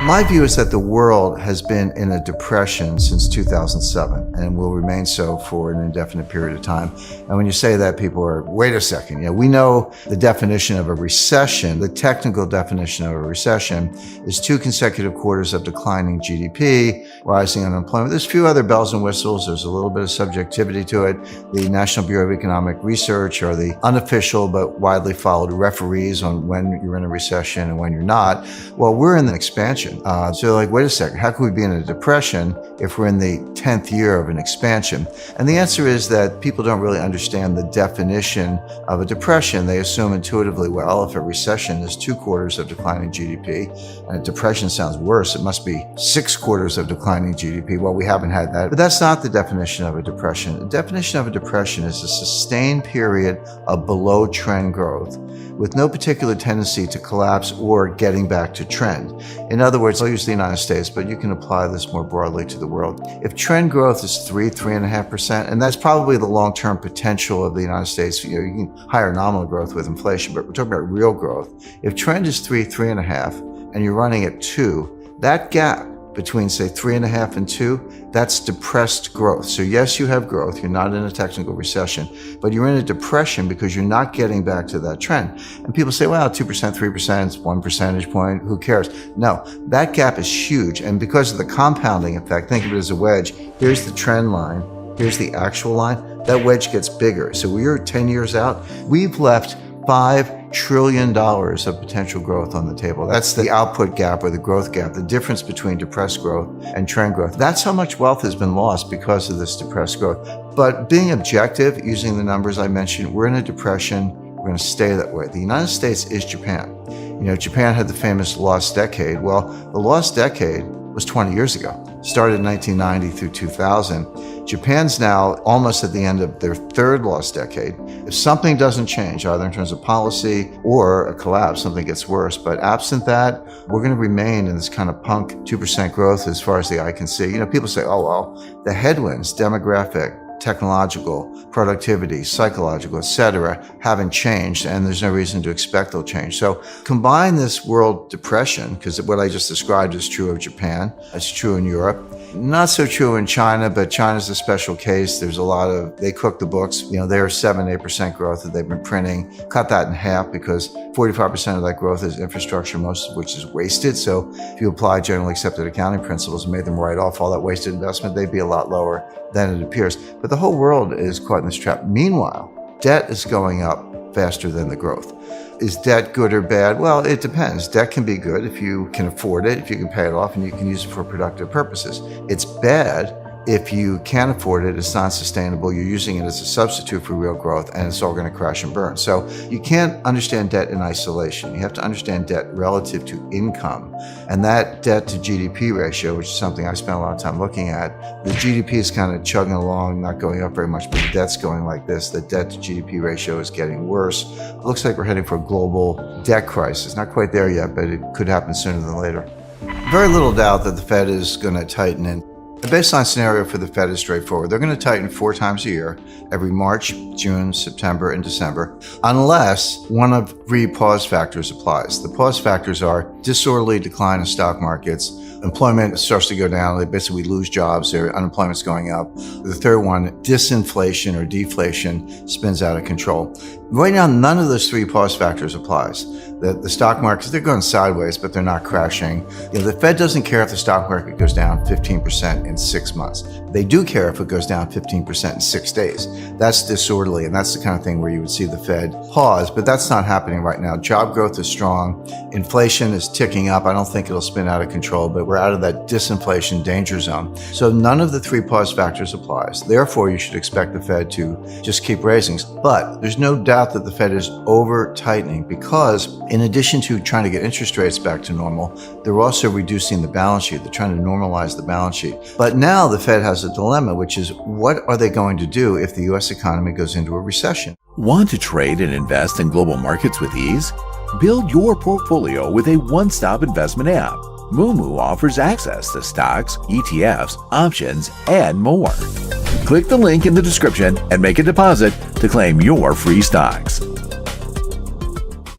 My view is that the world has been in a depression since 2007 and will remain so for an indefinite period of time. And when you say that, people are, wait a second, we know the definition of a recession. The technical definition of a recession is 2 consecutive quarters of declining GDP, rising unemployment. There's a few other bells and whistles. There's a little bit of subjectivity to it. The National Bureau of Economic Research are the unofficial but widely followed referees on when you're in a recession and when you're not. Well, we're in an expansion. So wait a second, how can we be in a depression if we're in the 10th year of an expansion? And the answer is that people don't really understand the definition of a depression. They assume intuitively, well, if a recession is 2 quarters of declining GDP, and a depression sounds worse, it must be 6 quarters of declining GDP. Well, we haven't had that. But that's not the definition of a depression. The definition of a depression is a sustained period of below trend growth with no particular tendency to collapse or getting back to trend. In other words, I'll use the United States, but you can apply this more broadly to the world. If trend growth is 3.5%, and that's probably the long-term potential of the United States, you can higher nominal growth with inflation, but we're talking about real growth. If trend is 3.5, and you're running at 2, that gap between, say, 3.5 and 2, that's depressed growth. So yes, you have growth. You're not in a technical recession, but you're in a depression because you're not getting back to that trend. And people say, well, 2%, 3%, it's 1 percentage point. Who cares? No, that gap is huge. And because of the compounding effect, think of it as a wedge. Here's the trend line. Here's the actual line. That wedge gets bigger. So we're 10 years out. We've left $5 trillion of potential growth on the table. That's the output gap or the growth gap, the difference between depressed growth and trend growth. That's how much wealth has been lost because of this depressed growth. But being objective, using the numbers I mentioned, we're in a depression. We're going to stay that way. The United States is Japan. Japan had the famous lost decade. Well, the lost decade was 20 years ago. Started in 1990 through 2000. Japan's now almost at the end of their 3rd lost decade. If something doesn't change, either in terms of policy or a collapse, something gets worse. But absent that, we're going to remain in this kind of punk 2% growth as far as the eye can see. People say, oh, well, the headwinds, demographic, technological, productivity, psychological, etc., haven't changed, and there's no reason to expect they'll change. So combine this world depression, because what I just described is true of Japan, it's true in Europe, not so true in China, but China's a special case. There's a lot of, they cook the books, they're 7-8% growth that they've been printing. Cut that in half because 45% of that growth is infrastructure, most of which is wasted. So if you apply generally accepted accounting principles and made them write off all that wasted investment, they'd be a lot lower than it appears. But the whole world is caught in this trap. Meanwhile, debt is going up faster than the growth. Is debt good or bad? Well, it depends. Debt can be good if you can afford it, if you can pay it off, and you can use it for productive purposes. It's bad if you can't afford it, it's not sustainable, you're using it as a substitute for real growth, and it's all going to crash and burn. So you can't understand debt in isolation. You have to understand debt relative to income. And that debt to GDP ratio, which is something I spent a lot of time looking at, the GDP is kind of chugging along, not going up very much, but the debt's going like this. The debt to GDP ratio is getting worse. It looks like we're heading for a global debt crisis. Not quite there yet, but it could happen sooner than later. Very little doubt that the Fed is going to tighten in. The baseline scenario for the Fed is straightforward. They're going to tighten 4 times a year, every March, June, September, and December, unless one of 3 pause factors applies. The pause factors are disorderly decline in stock markets, employment starts to go down, basically we lose jobs, their unemployment's going up. The third one, disinflation or deflation spins out of control. Right now, none of those 3 pause factors applies. The stock markets, they're going sideways, but they're not crashing. The Fed doesn't care if the stock market goes down 15% in 6 months. They do care if it goes down 15% in 6 days. That's disorderly, and that's the kind of thing where you would see the Fed pause, but that's not happening right now. Job growth is strong. Inflation is ticking up. I don't think it'll spin out of control, but we're out of that disinflation danger zone. So none of the 3 pause factors applies. Therefore, you should expect the Fed to just keep raising. But there's no doubt that the Fed is over tightening because in addition to trying to get interest rates back to normal, they're also reducing the balance sheet. They're trying to normalize the balance sheet. But now the Fed has a dilemma, which is what are they going to do if the U.S. economy goes into a recession? Want to trade and invest in global markets with ease? Build your portfolio with a one-stop investment app. Moomoo offers access to stocks, ETFs, options, and more. Click the link in the description and make a deposit to claim your free stocks.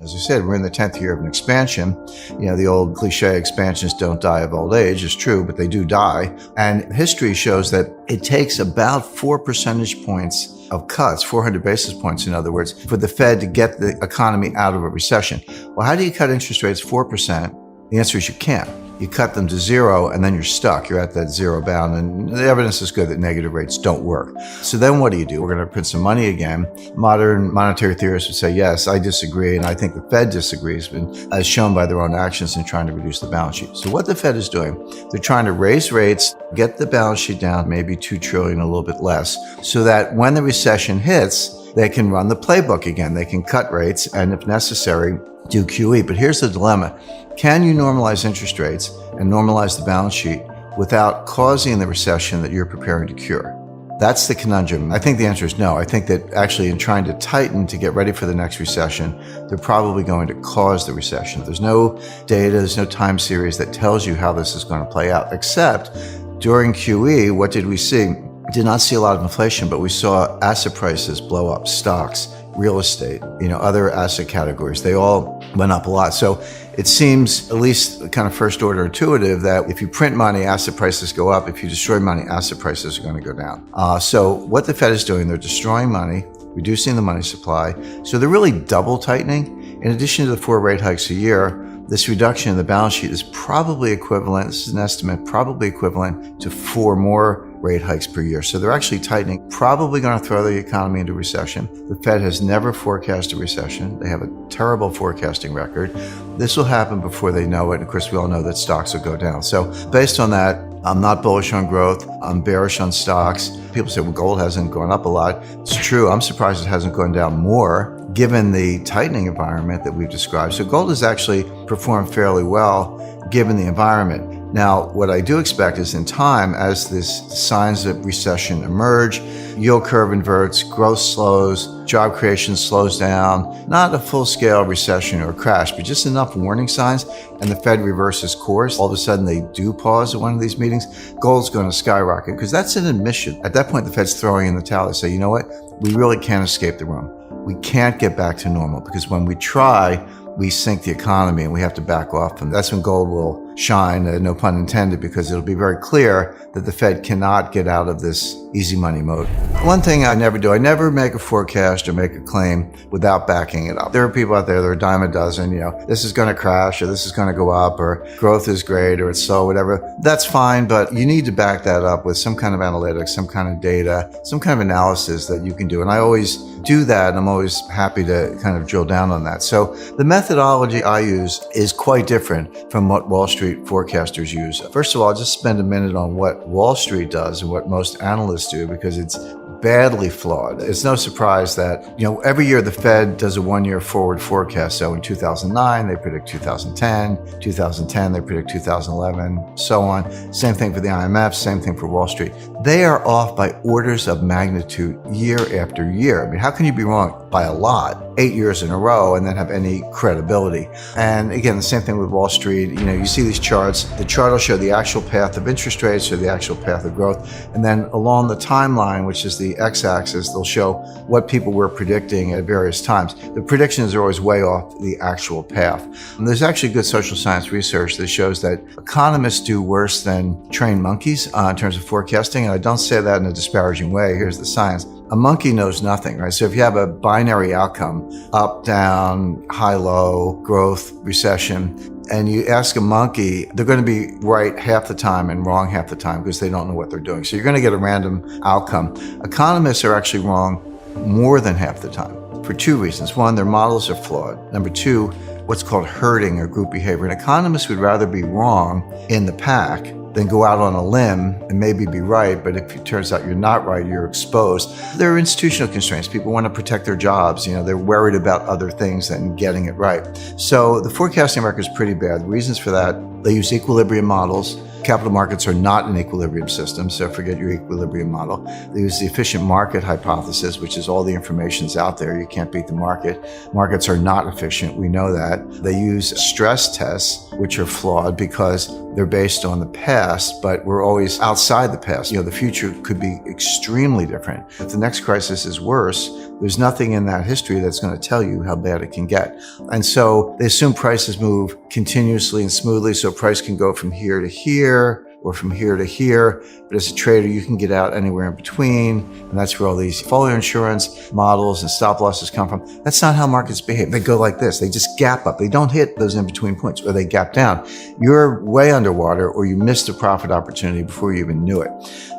As I you said, we're in the 10th year of an expansion. The old cliche, expansions don't die of old age, is true, but they do die. And history shows that it takes about 4 percentage points of cuts, 400 basis points, in other words, for the Fed to get the economy out of a recession. Well, how do you cut interest rates 4%? The answer is you can't. You cut them to zero and then you're stuck. You're at that zero bound, and the evidence is good that negative rates don't work. So then what do? We're going to print some money again. Modern monetary theorists would say, yes, I disagree, and I think the Fed disagrees, as shown by their own actions in trying to reduce the balance sheet. So what the Fed is doing, they're trying to raise rates, get the balance sheet down, maybe $2 trillion, a little bit less, so that when the recession hits, they can run the playbook again. They can cut rates and, if necessary, do QE. But here's the dilemma. Can you normalize interest rates and normalize the balance sheet without causing the recession that you're preparing to cure? That's the conundrum. I think the answer is no. I think that actually in trying to tighten to get ready for the next recession, they're probably going to cause the recession. There's no data, there's no time series that tells you how this is going to play out, except during QE, what did we see? We did not see a lot of inflation, but we saw asset prices blow up, stocks, real estate, other asset categories. They all went up a lot. So it seems, at least kind of first order intuitive, that if you print money, asset prices go up. If you destroy money, asset prices are going to go down. So what the Fed is doing, they're destroying money, reducing the money supply. So they're really double tightening. In addition to the 4 rate hikes a year, this reduction in the balance sheet is probably equivalent, this is an estimate, probably equivalent to 4 more rate hikes per year. So they're actually tightening, probably going to throw the economy into recession. The Fed has never forecast a recession. They have a terrible forecasting record. This will happen before they know it. And of course, we all know that stocks will go down. So based on that, I'm not bullish on growth. I'm bearish on stocks. People say, well, gold hasn't gone up a lot. It's true. I'm surprised it hasn't gone down more given the tightening environment that we've described. So gold has actually performed fairly well given the environment. Now, what I do expect is in time, as these signs of recession emerge, yield curve inverts, growth slows, job creation slows down, not a full-scale recession or crash, but just enough warning signs, and the Fed reverses course. All of a sudden, they do pause at one of these meetings. Gold's going to skyrocket because that's an admission. At that point, the Fed's throwing in the towel. They say, you know what? We really can't escape the room. We can't get back to normal because when we try, we sink the economy and we have to back off. And that's when gold will shine, no pun intended, because it'll be very clear that the Fed cannot get out of this easy money mode. One thing I never do, I never make a forecast or make a claim without backing it up. There are people out there that are a dime a dozen, this is going to crash or this is going to go up or growth is great or it's slow, whatever. That's fine, but you need to back that up with some kind of analytics, some kind of data, some kind of analysis that you can do. And I always do that, and I'm always happy to kind of drill down on that. So the methodology I use is quite different from what Wall Street forecasters use. First of all, I'll just spend a minute on what Wall Street does and what most analysts do, because it's badly flawed. It's no surprise that, every year the Fed does a 1-year forward forecast. So in 2009, they predict 2010, 2010, they predict 2011, so on. Same thing for the IMF, same thing for Wall Street. They are off by orders of magnitude year after year. I mean, how can you be wrong by a lot 8 years in a row and then have any credibility? And again, the same thing with Wall Street. You see these charts. The chart will show the actual path of interest rates or the actual path of growth. And then along the timeline, which is the x-axis, they'll show what people were predicting at various times. The predictions are always way off the actual path. And there's actually good social science research that shows that economists do worse than trained monkeys in terms of forecasting. And I don't say that in a disparaging way. Here's the science. A monkey knows nothing, right? So if you have a binary outcome, up, down, high, low, growth, recession, and you ask a monkey, they're going to be right half the time and wrong half the time because they don't know what they're doing. So you're going to get a random outcome. Economists are actually wrong more than half the time for 2 reasons. One, their models are flawed. Number 2, what's called herding or group behavior. An economist would rather be wrong in the pack than go out on a limb and maybe be right, but if it turns out you're not right, you're exposed. There are institutional constraints. People want to protect their jobs. They're worried about other things than getting it right. So the forecasting record is pretty bad. The reasons for that, they use equilibrium models. Capital markets are not an equilibrium system, so forget your equilibrium model. They use the efficient market hypothesis, which is all the information's out there. You can't beat the market. Markets are not efficient. We know that. They use stress tests, which are flawed because they're based on the past, but we're always outside the past. The future could be extremely different. If the next crisis is worse, There's nothing in that history that's going to tell you how bad it can get. And so they assume prices move continuously and smoothly, so price can go from here to here or from here to here. But as a trader, you can get out anywhere in between. And that's where all these portfolio insurance models and stop losses come from. That's not how markets behave. They go like this. They just gap up. They don't hit those in-between points, or they gap down. You're way underwater, or you missed a profit opportunity before you even knew it.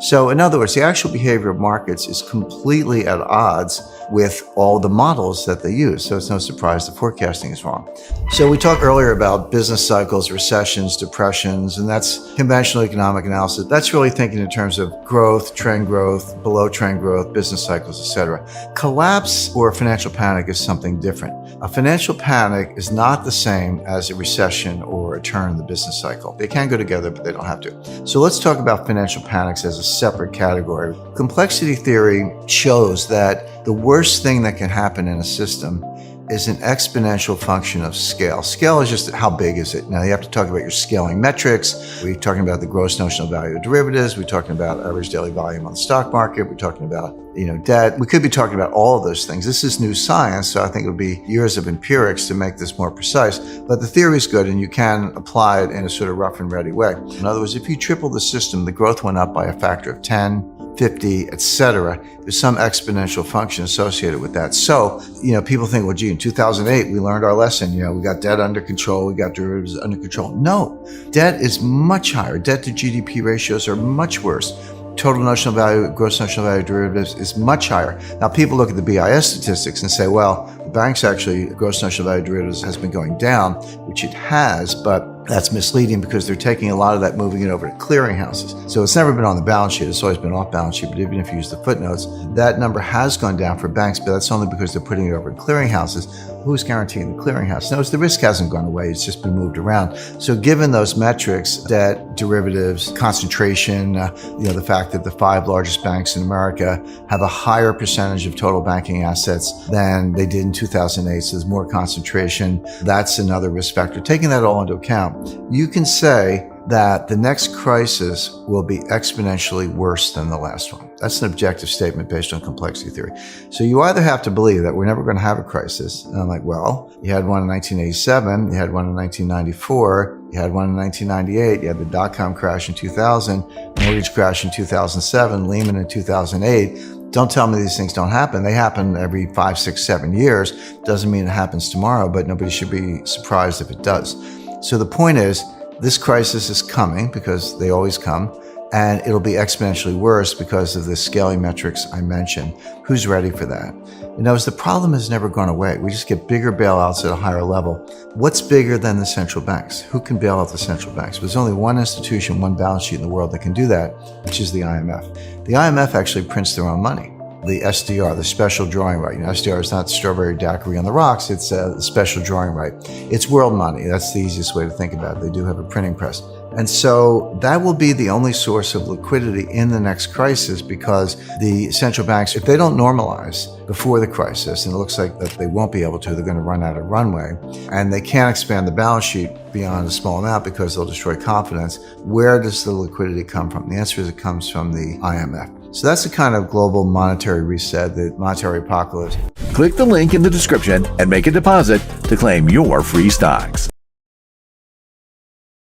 So in other words, the actual behavior of markets is completely at odds with all the models that they use. So it's no surprise the forecasting is wrong. So we talked earlier about business cycles, recessions, depressions, and that's conventional economic analysis. That's really thinking in terms of growth, trend growth, below trend growth, business cycles, etc. Collapse or financial panic is something different. A financial panic is not the same as a recession or a turn in the business cycle. They can go together, but they don't have to. So let's talk about financial panics as a separate category. Complexity theory shows that the worst thing that can happen in a system is an exponential function of scale. Scale is just how big is it? Now you have to talk about your scaling metrics. We're talking about the gross notional value of derivatives. We're talking about average daily volume on the stock market. We're talking about, debt. We could be talking about all of those things. This is new science, so I think it would be years of empirics to make this more precise. But the theory is good, and you can apply it in a sort of rough and ready way. In other words, if you triple the system, the growth went up by a factor of 10, 50, etc. There's some exponential function associated with that. So, people think, well, gee, in 2008, we learned our lesson. We got debt under control. We got derivatives under control. No, debt is much higher. Debt to GDP ratios are much worse. Total notional value, gross notional value of derivatives is much higher. Now, people look at the BIS statistics and say, well, the banks actually, gross notional value of derivatives has been going down, which it has, but that's misleading because they're taking a lot of that, moving it over to clearinghouses. So it's never been on the balance sheet. It's always been off balance sheet. But even if you use the footnotes, that number has gone down for banks, but that's only because they're putting it over in clearinghouses. Who's guaranteeing the clearinghouse? Notice the risk hasn't gone away. It's just been moved around. So given those metrics, debt, derivatives, concentration, the fact that the 5 largest banks in America have a higher percentage of total banking assets than they did in 2008. So there's more concentration. That's another risk factor. Taking that all into account, you can say that the next crisis will be exponentially worse than the last one. That's an objective statement based on complexity theory. So you either have to believe that we're never going to have a crisis. And I'm like, well, you had one in 1987, you had one in 1994, you had one in 1998, you had the dot-com crash in 2000, mortgage crash in 2007, Lehman in 2008. Don't tell me these things don't happen. They happen every 5, 6, 7 years. Doesn't mean it happens tomorrow, but nobody should be surprised if it does. So the point is, this crisis is coming because they always come, and it'll be exponentially worse because of the scaling metrics I mentioned. Who's ready for that? The problem has never gone away. We just get bigger bailouts at a higher level. What's bigger than the central banks? Who can bail out the central banks? There's only one institution, one balance sheet in the world that can do that, which is the IMF. The IMF actually prints their own money. The SDR, the special drawing right. SDR is not strawberry daiquiri on the rocks. It's a special drawing right. It's world money. That's the easiest way to think about it. They do have a printing press. And so that will be the only source of liquidity in the next crisis, because the central banks, if they don't normalize before the crisis, and it looks like that they won't be able to, they're going to run out of runway, and they can't expand the balance sheet beyond a small amount because they'll destroy confidence. Where does the liquidity come from? The answer is it comes from the IMF. So that's the kind of global monetary reset, the monetary apocalypse. Click the link in the description and make a deposit to claim your free stocks.